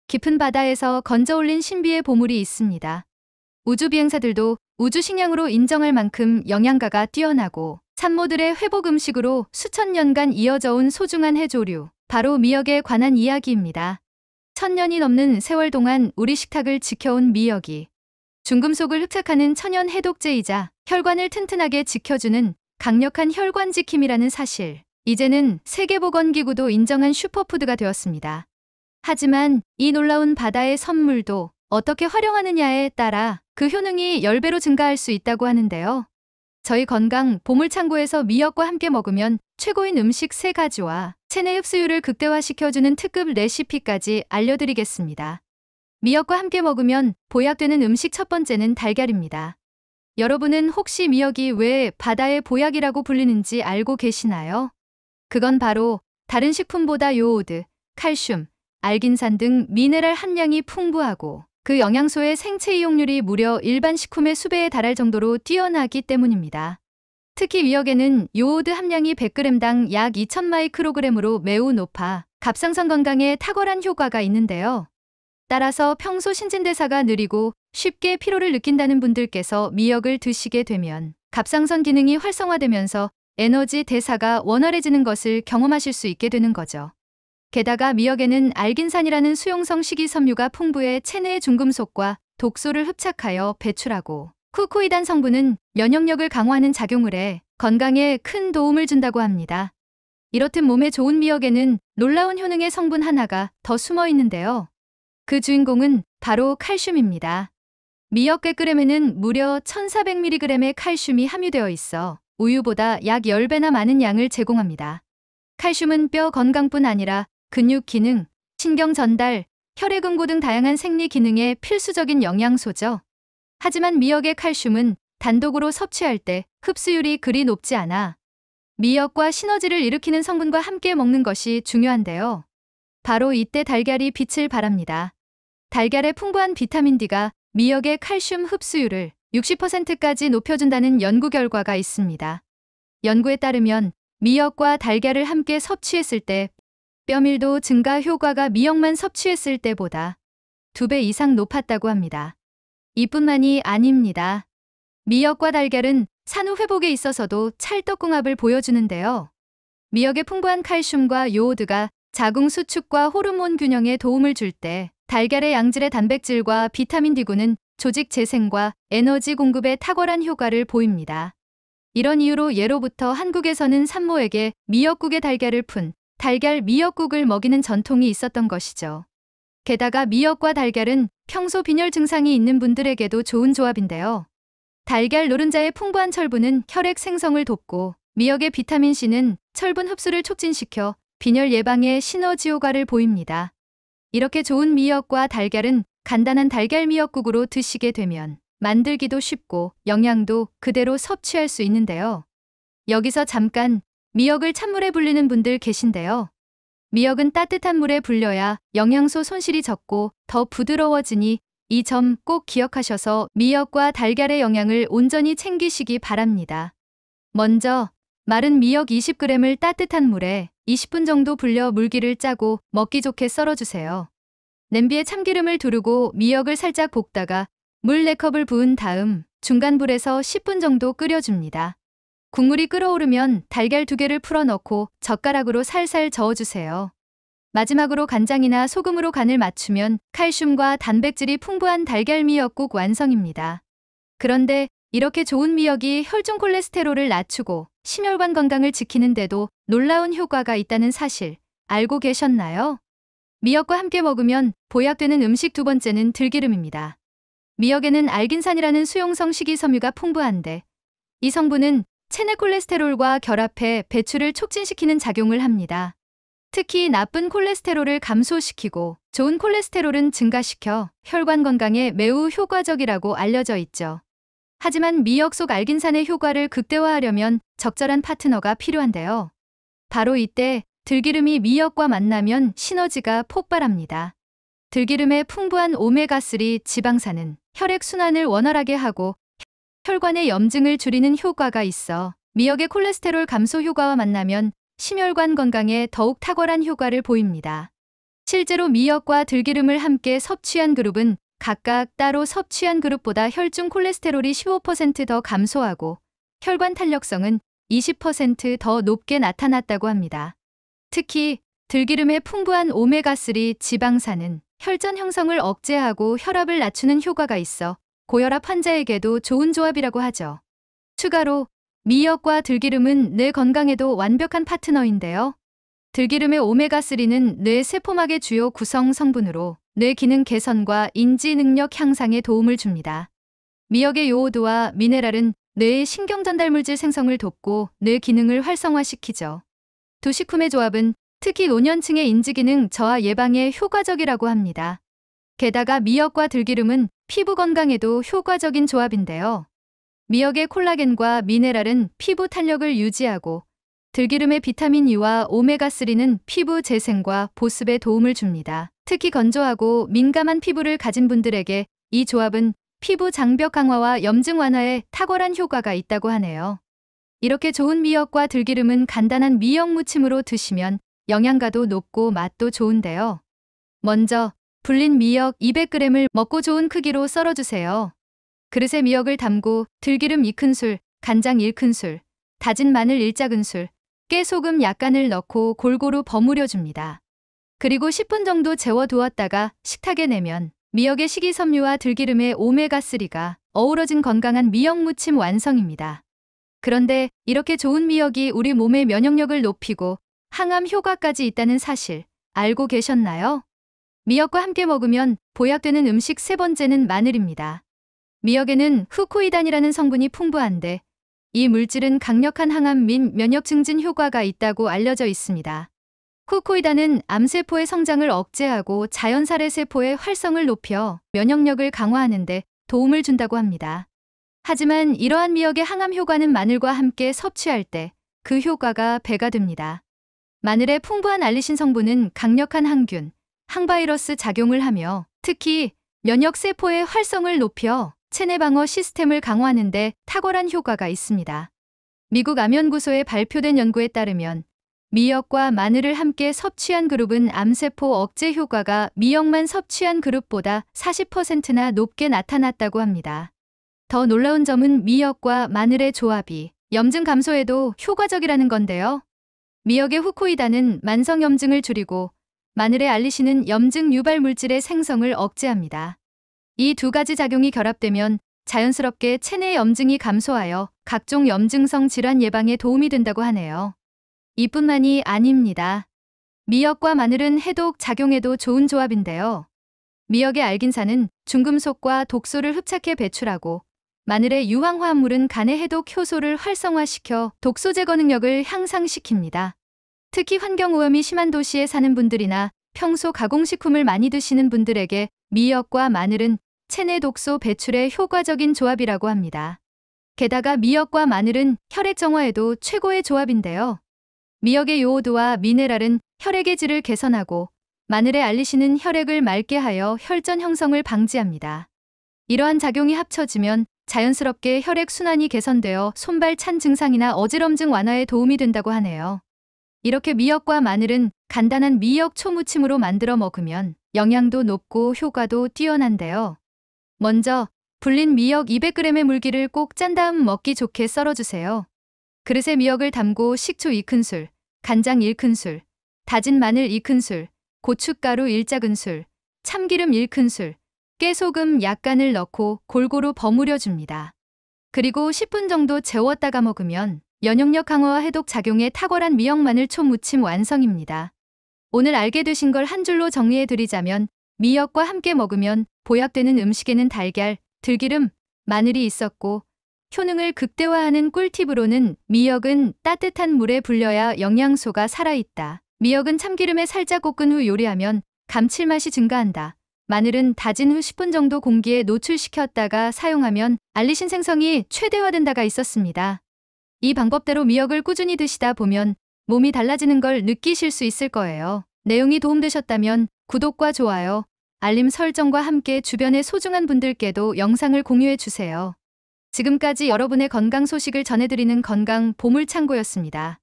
깊은 바다에서 건져 올린 신비의 보물이 있습니다. 우주 비행사들도 우주 식량으로 인정할 만큼 영양가가 뛰어나고 산모들의 회복 음식으로 수천 년간 이어져 온 소중한 해조류, 바로 미역에 관한 이야기입니다. 1000년이 넘는 세월 동안 우리 식탁을 지켜온 미역이 중금속을 흡착하는 천연 해독제이자 혈관을 튼튼하게 지켜주는 강력한 혈관 지킴이라는 사실, 이제는 세계보건기구도 인정한 슈퍼푸드가 되었습니다. 하지만 이 놀라운 바다의 선물도 어떻게 활용하느냐에 따라 그 효능이 10배로 증가할 수 있다고 하는데요. 저희 건강 보물창고에서 미역과 함께 먹으면 최고인 음식 3가지와 체내 흡수율을 극대화시켜주는 특급 레시피까지 알려드리겠습니다. 미역과 함께 먹으면 보약되는 음식 첫 번째는 달걀입니다. 여러분은 혹시 미역이 왜 바다의 보약이라고 불리는지 알고 계시나요? 그건 바로 다른 식품보다 요오드, 칼슘, 알긴산 등 미네랄 함량이 풍부하고 그 영양소의 생체 이용률이 무려 일반 식품의 수배에 달할 정도로 뛰어나기 때문입니다. 특히 미역에는 요오드 함량이 100g당 약 2000마이크로그램으로 매우 높아 갑상선 건강에 탁월한 효과가 있는데요. 따라서 평소 신진대사가 느리고 쉽게 피로를 느낀다는 분들께서 미역을 드시게 되면 갑상선 기능이 활성화되면서 에너지 대사가 원활해지는 것을 경험하실 수 있게 되는 거죠. 게다가 미역에는 알긴산이라는 수용성 식이섬유가 풍부해 체내의 중금속과 독소를 흡착하여 배출하고 쿠코이단 성분은 면역력을 강화하는 작용을 해 건강에 큰 도움을 준다고 합니다. 이렇듯 몸에 좋은 미역에는 놀라운 효능의 성분 하나가 더 숨어 있는데요. 그 주인공은 바로 칼슘입니다. 미역 100g에는 무려 1400mg의 칼슘이 함유되어 있어 우유보다 약 10배나 많은 양을 제공합니다. 칼슘은 뼈 건강뿐 아니라 근육 기능, 신경 전달, 혈액응고 등 다양한 생리 기능에 필수적인 영양소죠. 하지만 미역의 칼슘은 단독으로 섭취할 때 흡수율이 그리 높지 않아 미역과 시너지를 일으키는 성분과 함께 먹는 것이 중요한데요. 바로 이때 달걀이 빛을 발합니다. 달걀의 풍부한 비타민 D가 미역의 칼슘 흡수율을 60%까지 높여준다는 연구 결과가 있습니다. 연구에 따르면 미역과 달걀을 함께 섭취했을 때 뼈밀도 증가 효과가 미역만 섭취했을 때보다 2배 이상 높았다고 합니다. 이뿐만이 아닙니다. 미역과 달걀은 산후 회복에 있어서도 찰떡궁합을 보여주는데요. 미역의 풍부한 칼슘과 요오드가 자궁 수축과 호르몬 균형에 도움을 줄 때 달걀의 양질의 단백질과 비타민 D군은 조직 재생과 에너지 공급에 탁월한 효과를 보입니다. 이런 이유로 예로부터 한국에서는 산모에게 미역국에 달걀을 푼 달걀 미역국을 먹이는 전통이 있었던 것이죠. 게다가 미역과 달걀은 평소 빈혈 증상이 있는 분들에게도 좋은 조합인데요. 달걀 노른자의 풍부한 철분은 혈액 생성을 돕고 미역의 비타민 C는 철분 흡수를 촉진시켜 빈혈 예방에 시너지 효과를 보입니다. 이렇게 좋은 미역과 달걀은 간단한 달걀 미역국으로 드시게 되면 만들기도 쉽고 영양도 그대로 섭취할 수 있는데요. 여기서 잠깐 미역을 찬물에 불리는 분들 계신데요. 미역은 따뜻한 물에 불려야 영양소 손실이 적고 더 부드러워지니 이 점 꼭 기억하셔서 미역과 달걀의 영양을 온전히 챙기시기 바랍니다. 먼저 마른 미역 20g을 따뜻한 물에 20분 정도 불려 물기를 짜고 먹기 좋게 썰어주세요. 냄비에 참기름을 두르고 미역을 살짝 볶다가 물 4컵을 부은 다음 중간 불에서 10분 정도 끓여줍니다. 국물이 끓어오르면 달걀 2개를 풀어 넣고 젓가락으로 살살 저어주세요. 마지막으로 간장이나 소금으로 간을 맞추면 칼슘과 단백질이 풍부한 달걀 미역국 완성입니다. 그런데 이렇게 좋은 미역이 혈중 콜레스테롤을 낮추고 심혈관 건강을 지키는데도 놀라운 효과가 있다는 사실 알고 계셨나요? 미역과 함께 먹으면 보약되는 음식 2번째는 들기름입니다. 미역에는 알긴산이라는 수용성 식이섬유가 풍부한데 이 성분은 체내 콜레스테롤과 결합해 배출을 촉진시키는 작용을 합니다. 특히 나쁜 콜레스테롤을 감소시키고 좋은 콜레스테롤은 증가시켜 혈관 건강에 매우 효과적이라고 알려져 있죠. 하지만 미역 속 알긴산의 효과를 극대화하려면 적절한 파트너가 필요한데요. 바로 이때 들기름이 미역과 만나면 시너지가 폭발합니다. 들기름의 풍부한 오메가3 지방산은 혈액순환을 원활하게 하고 혈관의 염증을 줄이는 효과가 있어 미역의 콜레스테롤 감소 효과와 만나면 심혈관 건강에 더욱 탁월한 효과를 보입니다. 실제로 미역과 들기름을 함께 섭취한 그룹은 각각 따로 섭취한 그룹보다 혈중 콜레스테롤이 15% 더 감소하고 혈관 탄력성은 20% 더 높게 나타났다고 합니다. 특히 들기름의 풍부한 오메가3 지방산은 혈전 형성을 억제하고 혈압을 낮추는 효과가 있어 고혈압 환자에게도 좋은 조합이라고 하죠. 추가로 미역과 들기름은 뇌 건강에도 완벽한 파트너인데요. 들기름의 오메가3는 뇌 세포막의 주요 구성 성분으로 뇌 기능 개선과 인지 능력 향상에 도움을 줍니다. 미역의 요오드와 미네랄은 뇌의 신경 전달 물질 생성을 돕고 뇌 기능을 활성화시키죠. 두 식품의 조합은 특히 노년층의 인지 기능 저하 예방에 효과적이라고 합니다. 게다가 미역과 들기름은 피부 건강에도 효과적인 조합인데요. 미역의 콜라겐과 미네랄은 피부 탄력을 유지하고 들기름의 비타민 E와 오메가3는 피부 재생과 보습에 도움을 줍니다. 특히 건조하고 민감한 피부를 가진 분들에게 이 조합은 피부 장벽 강화와 염증 완화에 탁월한 효과가 있다고 하네요. 이렇게 좋은 미역과 들기름은 간단한 미역 무침으로 드시면 영양가도 높고 맛도 좋은데요. 먼저 불린 미역 200g을 먹고 좋은 크기로 썰어주세요. 그릇에 미역을 담고 들기름 2큰술, 간장 1큰술, 다진 마늘 1작은술, 깨소금 약간을 넣고 골고루 버무려 줍니다. 그리고 10분 정도 재워두었다가 식탁에 내면 미역의 식이섬유와 들기름의 오메가3가 어우러진 건강한 미역 무침 완성입니다. 그런데 이렇게 좋은 미역이 우리 몸의 면역력을 높이고 항암 효과까지 있다는 사실 알고 계셨나요? 미역과 함께 먹으면 보약되는 음식 세 번째는 마늘입니다. 미역에는 후코이단이라는 성분이 풍부한데 이 물질은 강력한 항암 및 면역 증진 효과가 있다고 알려져 있습니다. 후코이단은 암세포의 성장을 억제하고 자연살해 세포의 활성을 높여 면역력을 강화하는 데 도움을 준다고 합니다. 하지만 이러한 미역의 항암 효과는 마늘과 함께 섭취할 때 그 효과가 배가 됩니다. 마늘의 풍부한 알리신 성분은 강력한 항균, 항바이러스 작용을 하며 특히 면역세포의 활성을 높여 체내 방어 시스템을 강화하는 데 탁월한 효과가 있습니다. 미국 암연구소에 발표된 연구에 따르면 미역과 마늘을 함께 섭취한 그룹은 암세포 억제 효과가 미역만 섭취한 그룹보다 40%나 높게 나타났다고 합니다. 더 놀라운 점은 미역과 마늘의 조합이 염증 감소에도 효과적이라는 건데요. 미역의 후코이단은 만성염증을 줄이고 마늘의 알리신은 염증 유발 물질의 생성을 억제합니다. 이 두 가지 작용이 결합되면 자연스럽게 체내 염증이 감소하여 각종 염증성 질환 예방에 도움이 된다고 하네요. 이뿐만이 아닙니다. 미역과 마늘은 해독 작용에도 좋은 조합인데요. 미역의 알긴산은 중금속과 독소를 흡착해 배출하고 마늘의 유황화합물은 간의 해독 효소를 활성화시켜 독소 제거 능력을 향상시킵니다. 특히 환경오염이 심한 도시에 사는 분들이나 평소 가공식품을 많이 드시는 분들에게 미역과 마늘은 체내 독소 배출에 효과적인 조합이라고 합니다. 게다가 미역과 마늘은 혈액 정화에도 최고의 조합인데요. 미역의 요오드와 미네랄은 혈액의 질을 개선하고 마늘의 알리신은 혈액을 맑게 하여 혈전 형성을 방지합니다. 이러한 작용이 합쳐지면 자연스럽게 혈액 순환이 개선되어 손발 찬 증상이나 어지럼증 완화에 도움이 된다고 하네요. 이렇게 미역과 마늘은 간단한 미역 초무침으로 만들어 먹으면 영양도 높고 효과도 뛰어난데요. 먼저 불린 미역 200g의 물기를 꼭 짠 다음 먹기 좋게 썰어주세요. 그릇에 미역을 담고 식초 2큰술, 간장 1큰술, 다진 마늘 2큰술, 고춧가루 1작은술, 참기름 1큰술, 깨소금 약간을 넣고 골고루 버무려 줍니다. 그리고 10분 정도 재웠다가 먹으면 면역력 강화와 해독 작용에 탁월한 미역 마늘 초무침 완성입니다. 오늘 알게 되신 걸 한 줄로 정리해 드리자면 미역과 함께 먹으면 보약되는 음식에는 달걀, 들기름, 마늘이 있었고 효능을 극대화하는 꿀팁으로는 미역은 따뜻한 물에 불려야 영양소가 살아있다. 미역은 참기름에 살짝 볶은 후 요리하면 감칠맛이 증가한다. 마늘은 다진 후 10분 정도 공기에 노출시켰다가 사용하면 알리신 생성이 최대화된다가 있었습니다. 이 방법대로 미역을 꾸준히 드시다 보면 몸이 달라지는 걸 느끼실 수 있을 거예요. 내용이 도움되셨다면 구독과 좋아요, 알림 설정과 함께 주변의 소중한 분들께도 영상을 공유해 주세요. 지금까지 여러분의 건강 소식을 전해드리는 건강 보물창고였습니다.